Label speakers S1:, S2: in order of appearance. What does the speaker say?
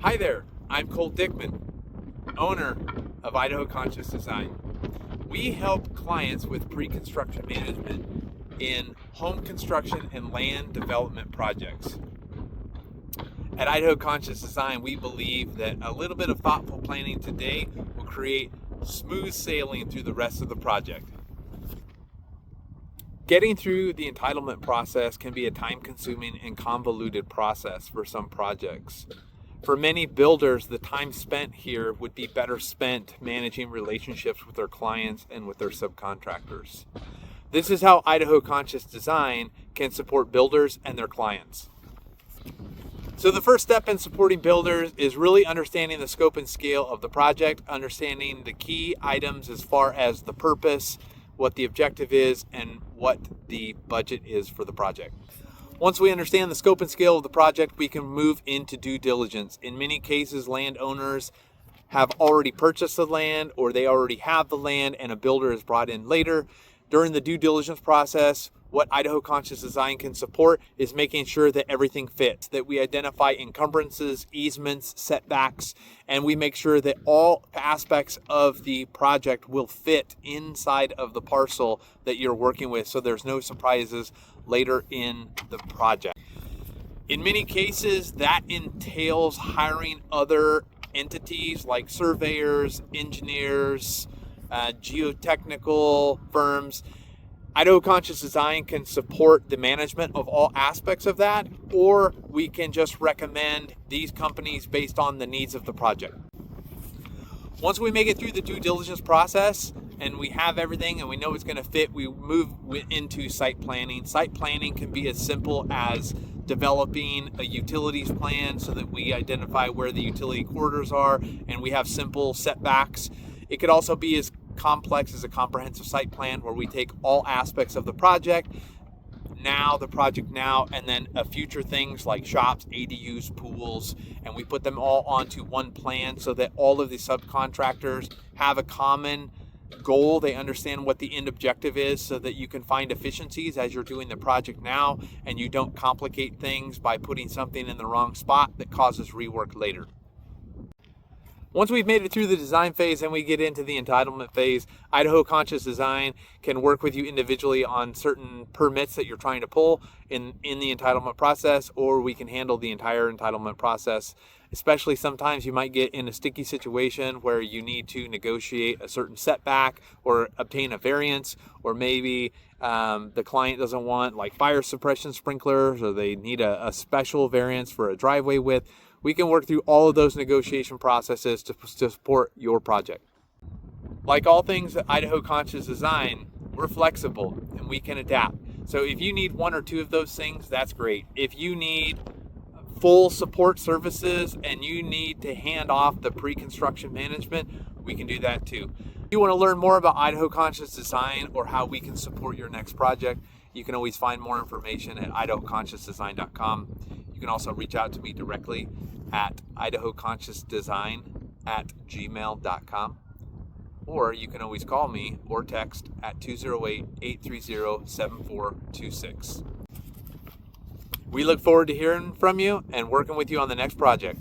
S1: Hi there, I'm Cole Dickman, owner of Idaho Conscious Design. We help clients with pre-construction management in home construction and land development projects. At Idaho Conscious Design, we believe that a little bit of thoughtful planning today will create smooth sailing through the rest of the project. Getting through the entitlement process can be a time-consuming and convoluted process for some projects. For many builders, the time spent here would be better spent managing relationships with their clients and with their subcontractors. This is how Idaho Conscious Design can support builders and their clients. So the first step in supporting builders is really understanding the scope and scale of the project, understanding the key items as far as the purpose, what the objective is, and what the budget is for the project. Once we understand the scope and scale of the project, we can move into due diligence. In many cases, landowners have already purchased the land or they already have the land and a builder is brought in later. During the due diligence process, what Idaho Conscious Design can support is making sure that everything fits, that we identify encumbrances, easements, setbacks, and we make sure that all aspects of the project will fit inside of the parcel that you're working with, so there's no surprises later in the project. In many cases, that entails hiring other entities like surveyors, engineers, geotechnical firms. Idaho Conscious Design can support the management of all aspects of that, or we can just recommend these companies based on the needs of the project. Once we make it through the due diligence process and we have everything and we know it's going to fit, we move into site planning. Site planning can be as simple as developing a utilities plan so that we identify where the utility corridors are and we have simple setbacks. It could also be as complex as a comprehensive site plan where we take all aspects of the project now, and then future things like shops, ADUs, pools, and we put them all onto one plan so that all of the subcontractors have a common goal. They understand what the end objective is so that you can find efficiencies as you're doing the project now and you don't complicate things by putting something in the wrong spot that causes rework later. Once we've made it through the design phase and we get into the entitlement phase, Idaho Conscious Design can work with you individually on certain permits that you're trying to pull in the entitlement process, or we can handle the entire entitlement process. Especially sometimes you might get in a sticky situation where you need to negotiate a certain setback or obtain a variance, or maybe the client doesn't want like fire suppression sprinklers, or they need a special variance for a driveway width. We can work through all of those negotiation processes to support your project. Like all things at Idaho Conscious Design, we're flexible and we can adapt. So if you need one or two of those things, that's great. If you need full support services and you need to hand off the pre-construction management, we can do that too. If you want to learn more about Idaho Conscious Design or how we can support your next project, you can always find more information at idahoconsciousdesign.com. You can also reach out to me directly at idahoconsciousdesign@gmail.com, or you can always call me or text at 208-830-7426. We look forward to hearing from you and working with you on the next project.